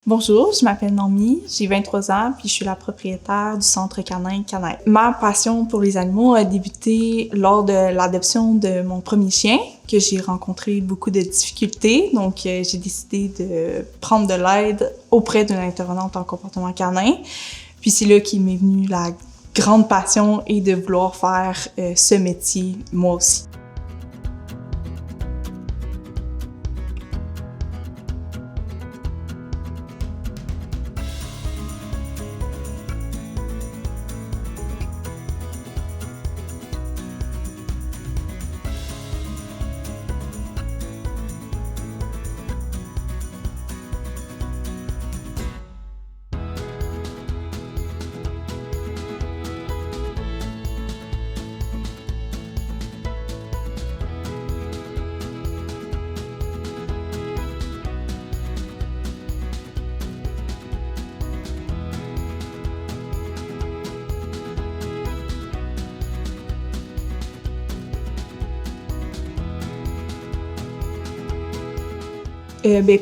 Bonjour, je m'appelle Naomi, j'ai 23 ans, puis je suis la propriétaire du centre canin Canin. Ma passion pour les animaux a débuté lors de l'adoption de mon premier chien, que j'ai rencontré beaucoup de difficultés, donc j'ai décidé de prendre de l'aide auprès d'une intervenante en comportement canin. Puis c'est là qu'est m'est venue la grande passion et de vouloir faire ce métier moi aussi.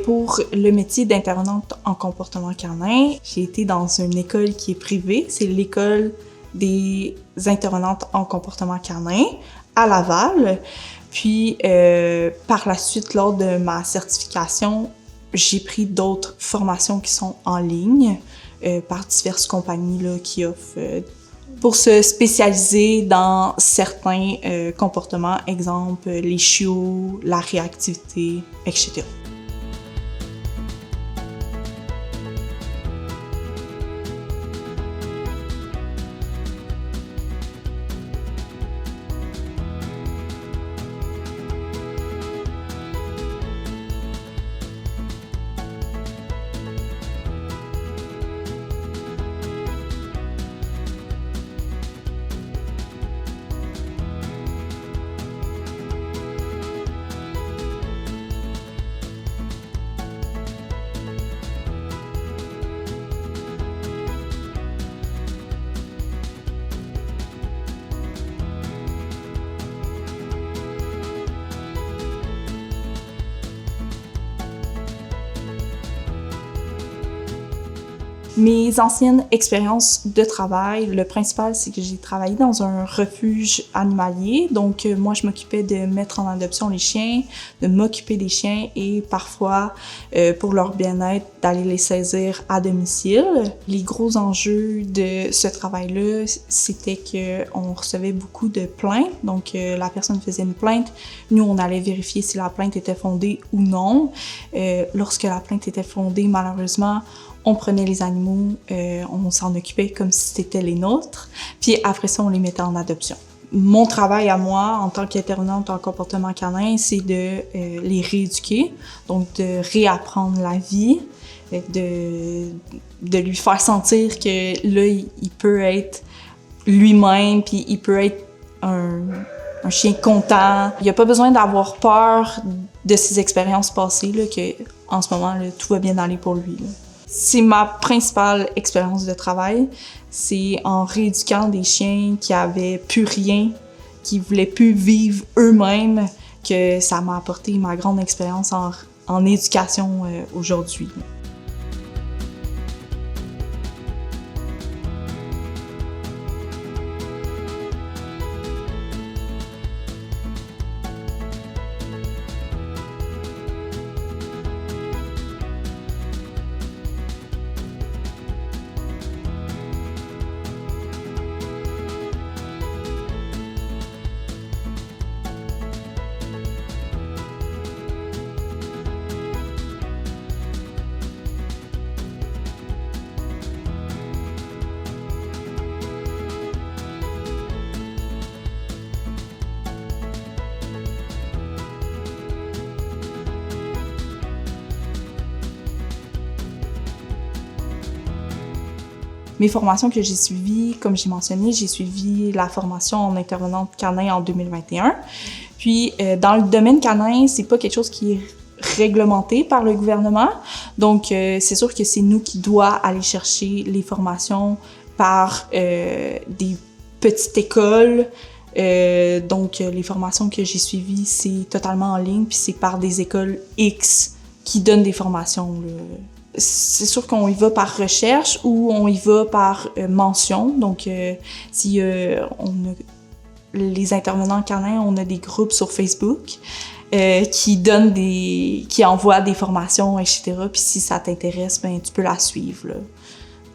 Pour le métier d'intervenante en comportement canin, j'ai été dans une école qui est privée. C'est l'école des intervenantes en comportement canin à Laval. Puis, par la suite, lors de ma certification, j'ai pris d'autres formations qui sont en ligne par diverses compagnies là, qui offrent pour se spécialiser dans certains comportements, exemple les chiots, la réactivité, etc. Mes anciennes expériences de travail, le principal, c'est que j'ai travaillé dans un refuge animalier. Donc, moi, je m'occupais de mettre en adoption les chiens, de m'occuper des chiens et parfois, pour leur bien-être, d'aller les saisir à domicile. Les gros enjeux de ce travail-là, c'était qu'on recevait beaucoup de plaintes. Donc, la personne faisait une plainte. Nous, on allait vérifier si la plainte était fondée ou non. Lorsque la plainte était fondée, malheureusement, on prenait les animaux, on s'en occupait comme si c'était les nôtres, puis après ça, on les mettait en adoption. Mon travail à moi, en tant qu'intervenante en comportement canin, c'est de les rééduquer, donc de réapprendre la vie, de lui faire sentir que là, il peut être lui-même, puis il peut être un chien content. Il n'y a pas besoin d'avoir peur de ses expériences passées, là, que en ce moment, là, tout va bien aller pour lui, là. C'est ma principale expérience de travail. C'est en rééduquant des chiens qui avaient plus rien, qui voulaient plus vivre eux-mêmes, que ça m'a apporté ma grande expérience en éducation aujourd'hui. Mes formations que j'ai suivies, comme j'ai mentionné, j'ai suivi la formation en intervenante canin en 2021. Puis, dans le domaine canin, c'est pas quelque chose qui est réglementé par le gouvernement. Donc, c'est sûr que c'est nous qui doit aller chercher les formations par des petites écoles. Donc, les formations que j'ai suivies, c'est totalement en ligne, puis c'est par des écoles X qui donnent des formations là, c'est sûr qu'on y va par recherche ou on y va par mention. Donc, si on a les intervenants canins, on a des groupes sur Facebook qui envoient des formations, etc. Puis si ça t'intéresse, ben tu peux la suivre, là.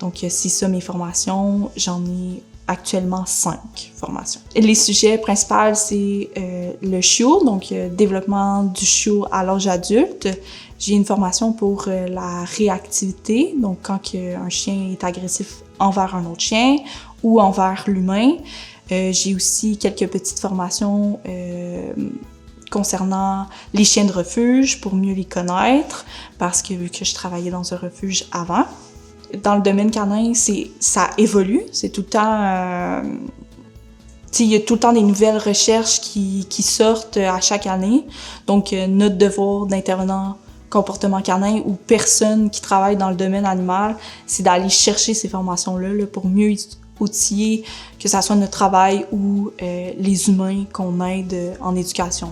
Donc, c'est ça mes formations. J'en ai actuellement 5 formations. Et les sujets principaux, c'est le chiot, donc développement du chiot à l'âge adulte. J'ai une formation pour la réactivité, donc quand un chien est agressif envers un autre chien ou envers l'humain. J'ai aussi quelques petites formations concernant les chiens de refuge pour mieux les connaître, parce que vu que je travaillais dans un refuge avant. Dans le domaine canin, ça évolue, c'est tout le temps... il y a tout le temps des nouvelles recherches qui sortent à chaque année. Donc, notre devoir d'intervenant comportement canin ou personne qui travaille dans le domaine animal, c'est d'aller chercher ces formations-là là, pour mieux outiller, que ça soit notre travail ou les humains qu'on aide en éducation.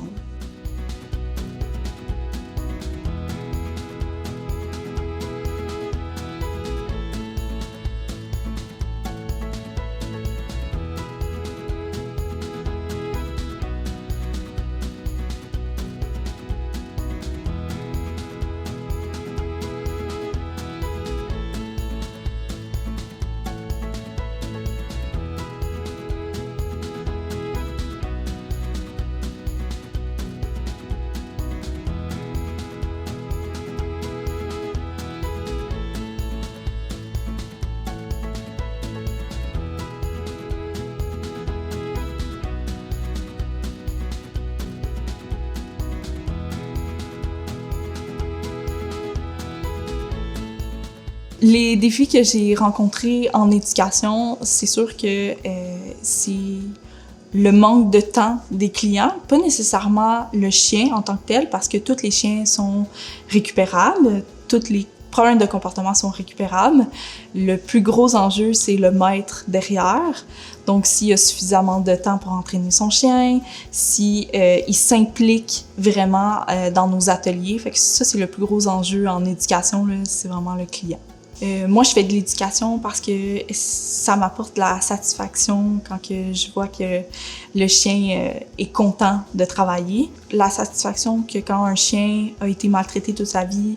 Les défis que j'ai rencontrés en éducation, c'est sûr que c'est le manque de temps des clients, pas nécessairement le chien en tant que tel, parce que tous les chiens sont récupérables, tous les problèmes de comportement sont récupérables. Le plus gros enjeu, c'est le maître derrière. Donc, s'il y a suffisamment de temps pour entraîner son chien, si il s'implique vraiment dans nos ateliers. Fait que ça, c'est le plus gros enjeu en éducation, là, c'est vraiment le client. Moi, je fais de l'éducation parce que ça m'apporte de la satisfaction quand que je vois que le chien est content de travailler. La satisfaction que quand un chien a été maltraité toute sa vie,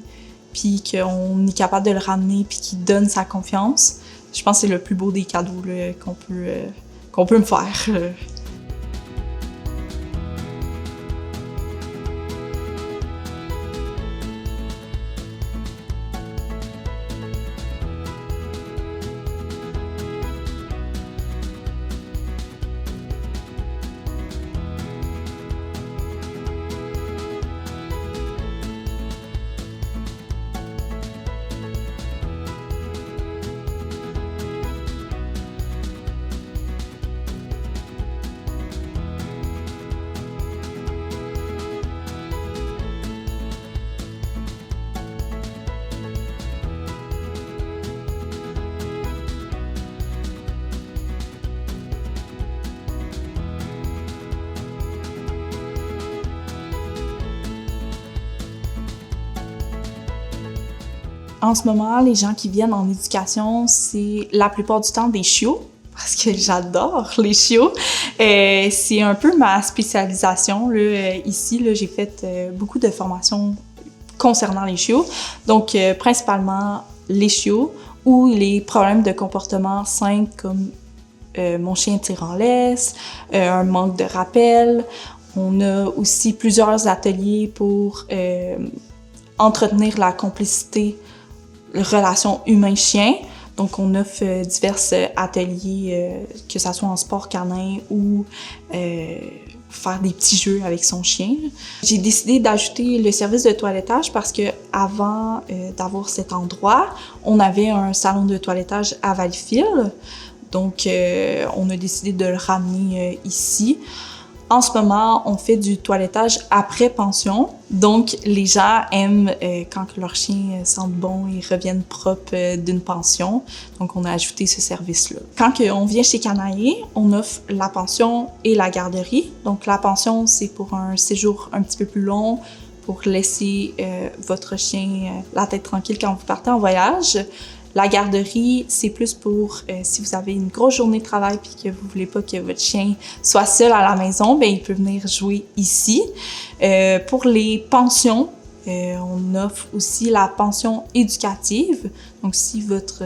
puis qu'on est capable de le ramener, puis qu'il donne sa confiance, je pense que c'est le plus beau des cadeaux là, qu'on peut me faire. En ce moment, les gens qui viennent en éducation, c'est la plupart du temps des chiots, parce que j'adore les chiots. C'est un peu ma spécialisation. Là. Ici, là, j'ai fait beaucoup de formations concernant les chiots. Donc, principalement les chiots ou les problèmes de comportement simples comme mon chien tire en laisse, un manque de rappel. On a aussi plusieurs ateliers pour entretenir la complicité, relation humain-chien. Donc, on offre divers ateliers, que ça soit en sport canin ou faire des petits jeux avec son chien. J'ai décidé d'ajouter le service de toilettage parce que avant d'avoir cet endroit, on avait un salon de toilettage à Valleyfield. Donc, on a décidé de le ramener ici. En ce moment, on fait du toilettage après pension. Donc, les gens aiment quand leur chien sent bon et reviennent propres d'une pension. Donc, on a ajouté ce service-là. Quand on vient chez Canaillé, on offre la pension et la garderie. Donc, la pension, c'est pour un séjour un petit peu plus long, pour laisser votre chien la tête tranquille quand vous partez en voyage. La garderie, c'est plus pour si vous avez une grosse journée de travail puis que vous voulez pas que votre chien soit seul à la maison, ben il peut venir jouer ici. Pour les pensions, on offre aussi la pension éducative. Donc, si votre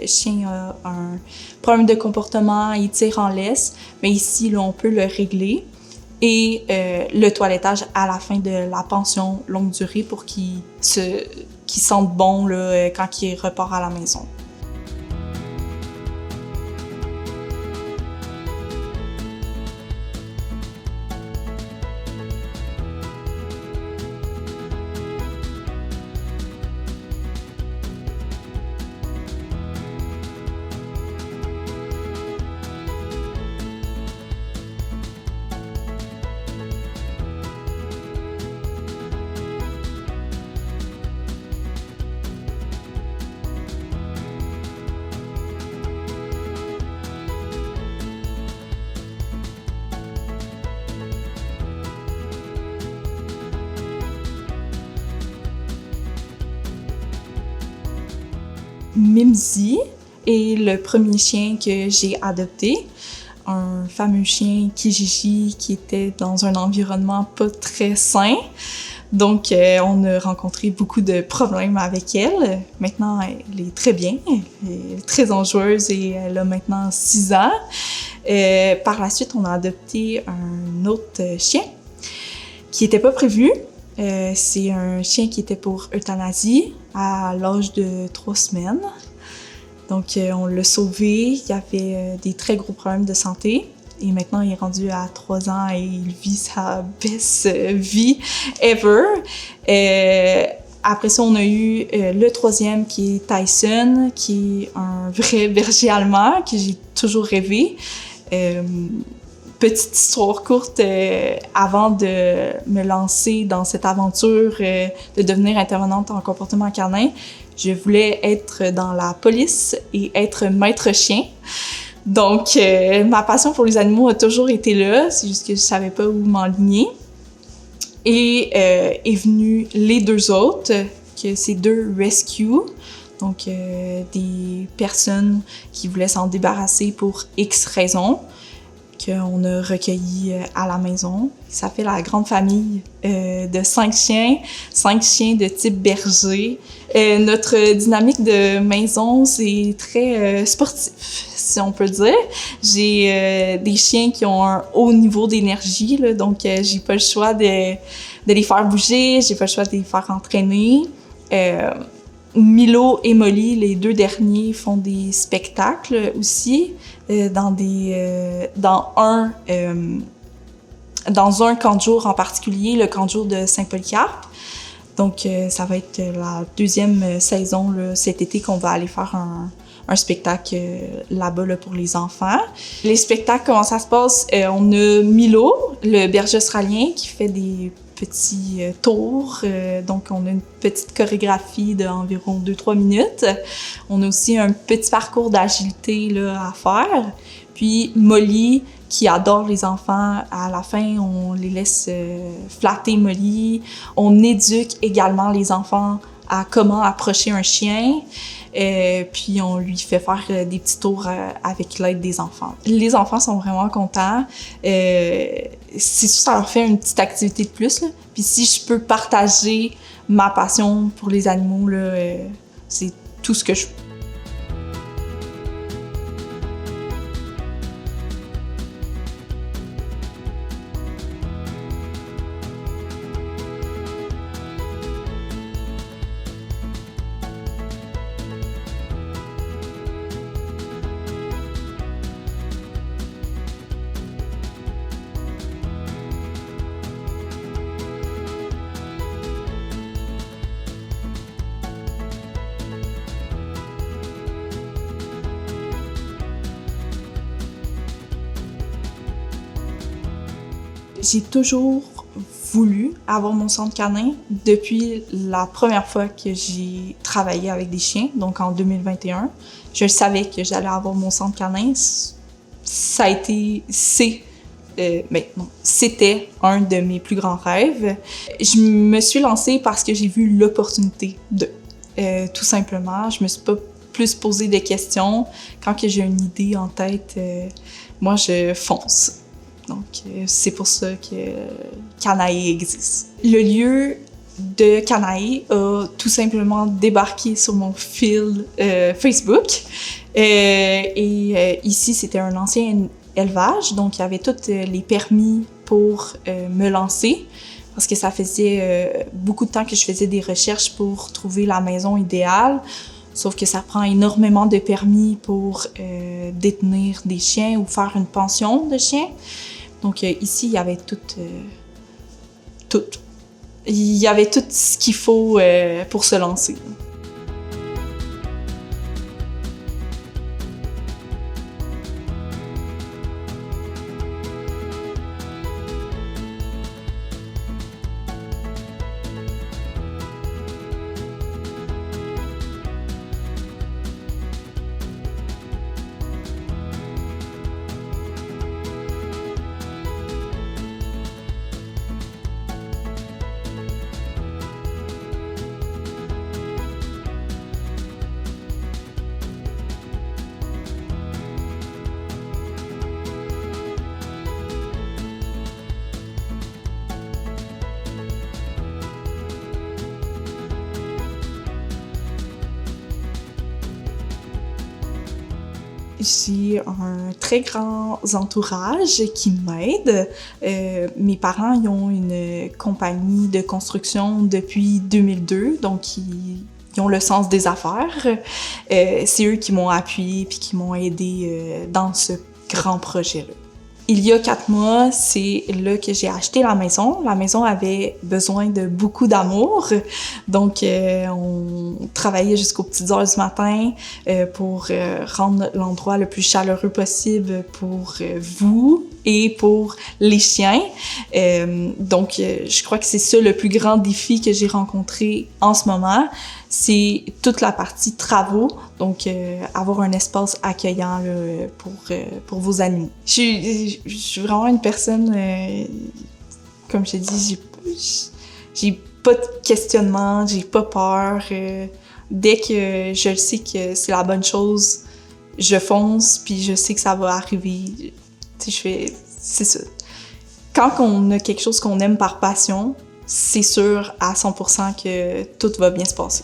chien a un problème de comportement, il tire en laisse, mais ici, là, on peut le régler. Et le toilettage à la fin de la pension longue durée pour qu'il sente bon là, quand il repart à la maison. Mimsy est le premier chien que j'ai adopté. Un fameux chien Kijiji qui était dans un environnement pas très sain. Donc, on a rencontré beaucoup de problèmes avec elle. Maintenant, elle est très bien, elle est très enjoueuse et elle a maintenant 6 ans. Par la suite, on a adopté un autre chien qui n'était pas prévu. C'est un chien qui était pour euthanasie à l'âge de 3 semaines. Donc, on l'a sauvé. Il avait des très gros problèmes de santé. Et maintenant, il est rendu à 3 ans et il vit sa best vie ever. Après ça, on a eu le troisième qui est Tyson, qui est un vrai berger allemand que j'ai toujours rêvé. Petite histoire courte, avant de me lancer dans cette aventure de devenir intervenante en comportement canin, je voulais être dans la police et être maître chien. Donc, ma passion pour les animaux a toujours été là, c'est juste que je savais pas où m'enligner. Et est venu les 2 autres, que c'est 2 rescues, donc des personnes qui voulaient s'en débarrasser pour X raisons, qu'on a recueillis à la maison. Ça fait la grande famille de 5 chiens de type berger. Notre dynamique de maison, c'est très sportif, si on peut dire. J'ai des chiens qui ont un haut niveau d'énergie, là, donc j'ai pas le choix de les faire bouger, j'ai pas le choix de les faire entraîner. Milo et Molly, les 2 derniers, font des spectacles aussi dans un camp de jour en particulier, le camp de jour de Saint-Polycarpe. Donc, ça va être la 2e saison là, cet été qu'on va aller faire un spectacle là-bas là, pour les enfants. Les spectacles, comment ça se passe? On a Milo, le berger australien, qui fait des petits tours. Donc, on a une petite chorégraphie d'environ 2-3 minutes. On a aussi un petit parcours d'agilité là, à faire. Puis, Molly, qui adore les enfants, à la fin, on les laisse flatter Molly. On éduque également les enfants à comment approcher un chien. Puis on lui fait faire des petits tours avec l'aide des enfants. Les enfants sont vraiment contents. C'est sûr, ça leur fait une petite activité de plus, là. Puis si je peux partager ma passion pour les animaux, là, c'est tout ce que je peux. J'ai toujours voulu avoir mon centre canin depuis la première fois que j'ai travaillé avec des chiens, donc en 2021. Je savais que j'allais avoir mon centre canin. C'est Mais non, c'était un de mes plus grands rêves. Je me suis lancée parce que j'ai vu l'opportunité de. Tout simplement, je me suis pas plus posé de questions. Quand que j'ai une idée en tête, moi, je fonce. Donc, c'est pour ça que Kanae existe. Le lieu de Kanae a tout simplement débarqué sur mon fil Facebook. Ici, c'était un ancien élevage, donc il y avait tous les permis pour me lancer. Parce que ça faisait beaucoup de temps que je faisais des recherches pour trouver la maison idéale. Sauf que ça prend énormément de permis pour détenir des chiens ou faire une pension de chiens. Donc ici, il y avait tout. Il y avait tout ce qu'il faut pour se lancer. J'ai un très grand entourage qui m'aide. Mes parents, ils ont une compagnie de construction depuis 2002, donc ils ont le sens des affaires. C'est eux qui m'ont appuyé puis qui m'ont aidé dans ce grand projet-là. Il y a 4 mois, c'est là que j'ai acheté la maison. La maison avait besoin de beaucoup d'amour. Donc, on travaillait jusqu'aux petites heures du matin pour rendre l'endroit le plus chaleureux possible pour vous et pour les chiens. Donc, je crois que c'est ça le plus grand défi que j'ai rencontré en ce moment. C'est toute la partie travaux, donc avoir un espace accueillant là, pour vos animaux. Je suis vraiment une personne, comme je t'ai dit, j'ai pas de questionnement, j'ai pas peur. Dès que je sais que c'est la bonne chose, je fonce, puis je sais que ça va arriver. Tu sais, c'est ça. Quand on a quelque chose qu'on aime par passion, c'est sûr à 100% que tout va bien se passer.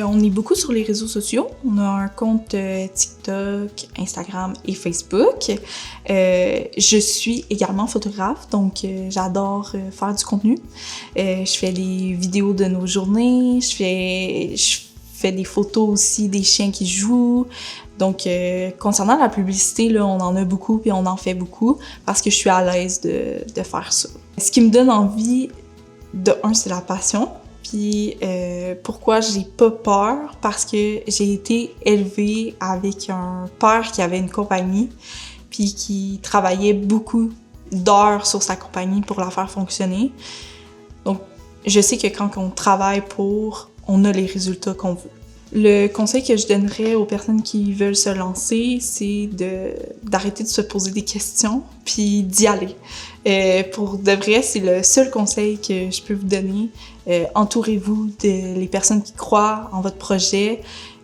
On est beaucoup sur les réseaux sociaux. On a un compte TikTok, Instagram et Facebook. Je suis également photographe, donc j'adore faire du contenu. Je fais des vidéos de nos journées, je fais des photos aussi des chiens qui jouent. Donc, concernant la publicité, là, on en a beaucoup puis on en fait beaucoup parce que je suis à l'aise de faire ça. Ce qui me donne envie, de un, c'est la passion. Puis pourquoi j'ai pas peur? Parce que j'ai été élevée avec un père qui avait une compagnie puis qui travaillait beaucoup d'heures sur sa compagnie pour la faire fonctionner. Donc, je sais que quand on travaille on a les résultats qu'on veut. Le conseil que je donnerais aux personnes qui veulent se lancer, c'est d'arrêter de se poser des questions puis d'y aller. Pour de vrai, c'est le seul conseil que je peux vous donner. Entourez-vous des personnes qui croient en votre projet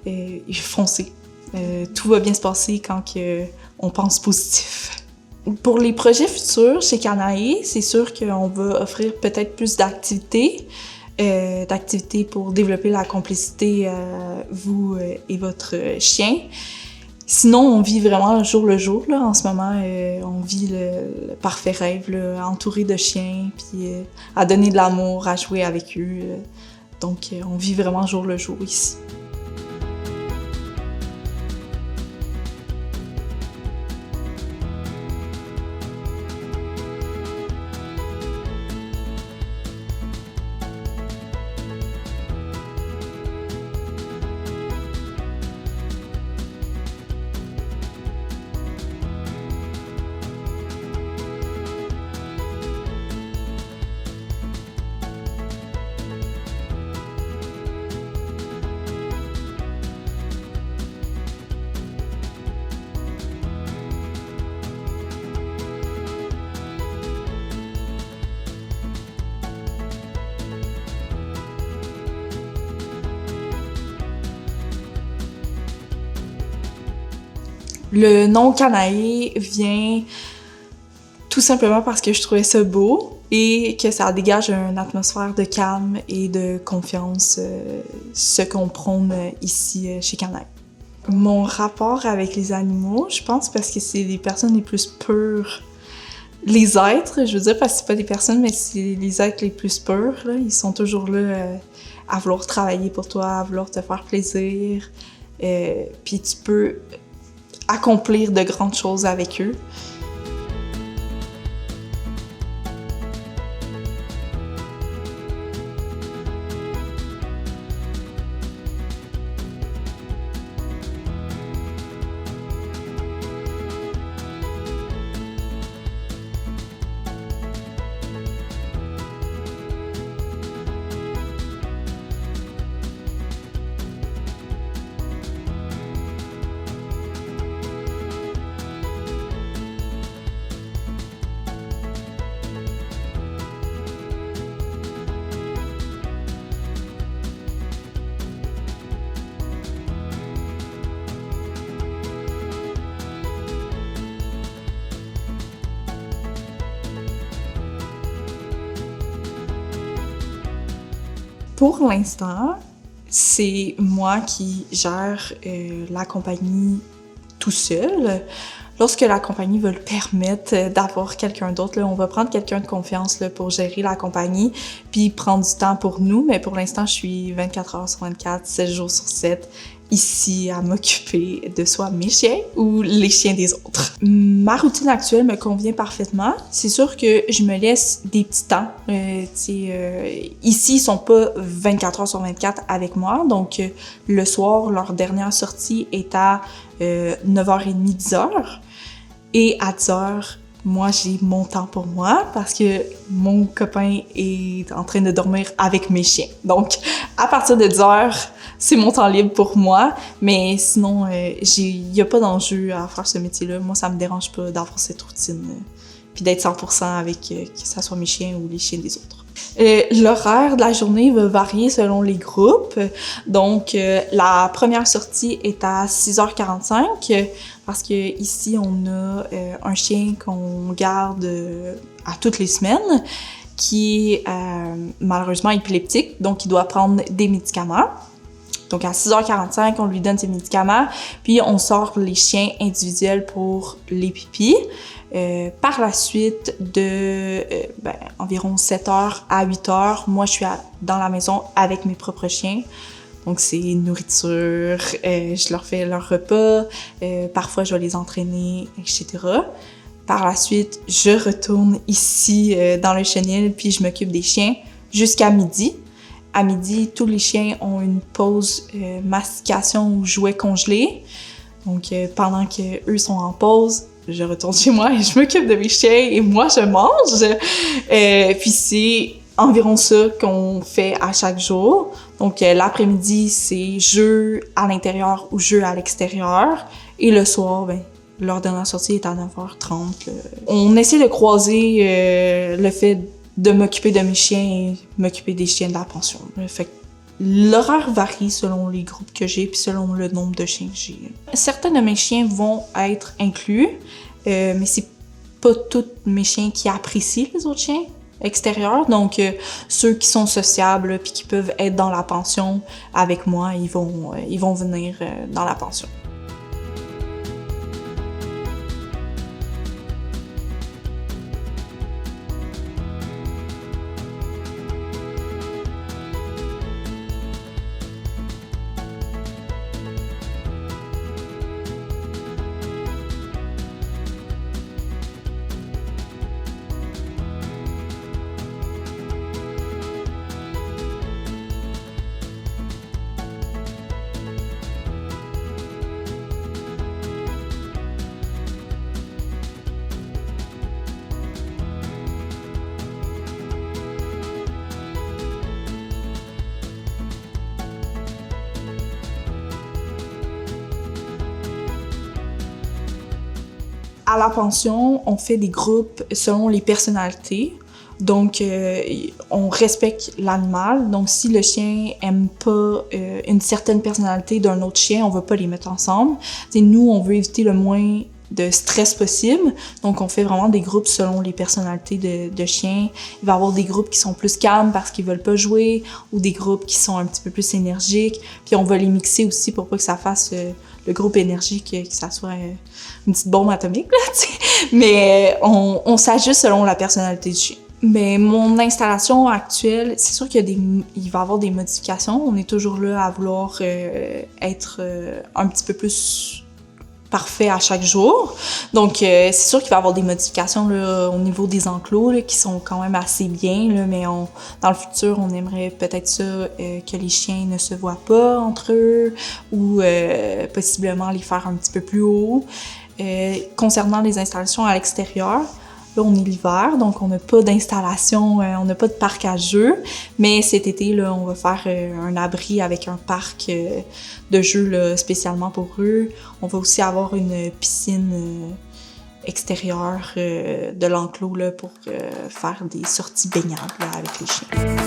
et foncez. Tout va bien se passer quand on pense positif. Pour les projets futurs chez Kanae, c'est sûr qu'on va offrir peut-être plus d'activités. D'activités pour développer la complicité vous et votre chien. Sinon, on vit vraiment le jour, là. En ce moment, on vit le parfait rêve, là, entouré de chiens, puis à donner de l'amour, à jouer avec eux. Donc, on vit vraiment jour le jour ici. Le nom Canaille vient tout simplement parce que je trouvais ça beau et que ça dégage une atmosphère de calme et de confiance, ce qu'on prône ici chez Canaille. Mon rapport avec les animaux, je pense parce que c'est les personnes les plus pures. Les êtres, je veux dire, parce que c'est pas des personnes, mais c'est les êtres les plus purs, là. Ils sont toujours là à vouloir travailler pour toi, à vouloir te faire plaisir. Puis tu peux accomplir de grandes choses avec eux. Pour l'instant, c'est moi qui gère la compagnie tout seul. Lorsque la compagnie veut le permettre d'avoir quelqu'un d'autre, là, on va prendre quelqu'un de confiance là, pour gérer la compagnie, puis prendre du temps pour nous. Mais pour l'instant, je suis 24 heures sur 24, 7 jours sur 7, ici à m'occuper de soit mes chiens ou les chiens des autres. Ma routine actuelle me convient parfaitement. C'est sûr que je me laisse des petits temps. Ici, ils sont pas 24 heures sur 24 avec moi. Donc, le soir, leur dernière sortie est à 9h30, 10h. Et à 10h, moi, j'ai mon temps pour moi parce que mon copain est en train de dormir avec mes chiens. Donc, à partir de 10h, c'est mon temps libre pour moi. Mais sinon, il n'y a pas d'enjeu à faire ce métier-là. Moi, ça me dérange pas d'avoir cette routine. Puis d'être 100% avec que ce soit mes chiens ou les chiens des autres. L'horaire de la journée va varier selon les groupes. Donc, la première sortie est à 6h45 parce que ici on a un chien qu'on garde à toutes les semaines qui est malheureusement épileptique, donc il doit prendre des médicaments. Donc, à 6h45, on lui donne ses médicaments, puis on sort les chiens individuels pour les pipis. Par la suite, de environ 7h à 8h, moi, je suis dans la maison avec mes propres chiens. Donc, c'est nourriture, je leur fais leur repas, parfois, je vais les entraîner, etc. Par la suite, je retourne ici dans le chenil, puis je m'occupe des chiens jusqu'à midi. À midi, tous les chiens ont une pause mastication ou jouets congelés. Donc, pendant qu'eux sont en pause, je retourne chez moi et je m'occupe de mes chiens et moi, je mange. Puis c'est environ ça qu'on fait à chaque jour. Donc, l'après-midi, c'est jeu à l'intérieur ou jeu à l'extérieur. Et le soir, leur dernière sortie est à 9h30. On essaie de croiser le fait de m'occuper de mes chiens et m'occuper des chiens de la pension. Fait que l'horaire varie selon les groupes que j'ai puis selon le nombre de chiens que j'ai. Certains de mes chiens vont être inclus, mais c'est pas tous mes chiens qui apprécient les autres chiens extérieurs. Donc, ceux qui sont sociables puis qui peuvent être dans la pension avec moi, ils vont venir dans la pension. À la pension, on fait des groupes selon les personnalités. Donc, on respecte l'animal. Donc, si le chien aime pas une certaine personnalité d'un autre chien, on va pas les mettre ensemble. T'sais, nous, on veut éviter le moins de stress possible. Donc, on fait vraiment des groupes selon les personnalités de chiens. Il va y avoir des groupes qui sont plus calmes parce qu'ils veulent pas jouer, ou des groupes qui sont un petit peu plus énergiques. Puis, on va les mixer aussi pour pas que ça fasse le groupe énergique, que ça soit une petite bombe atomique, là, t'sais. Mais on s'ajuste selon la personnalité du chien. Mais mon installation actuelle, c'est sûr qu'il va y avoir des modifications. On est toujours là à vouloir être un petit peu plus parfait à chaque jour. Donc, c'est sûr qu'il va y avoir des modifications là, au niveau des enclos là, qui sont quand même assez bien, là, mais dans le futur, on aimerait peut-être ça que les chiens ne se voient pas entre eux ou possiblement les faire un petit peu plus haut. Concernant les installations à l'extérieur, là, on est l'hiver, donc on n'a pas d'installation, on n'a pas de parc à jeux. Mais cet été, là, on va faire un abri avec un parc de jeux là, spécialement pour eux. On va aussi avoir une piscine extérieure de l'enclos là, pour faire des sorties baignades là, avec les chiens.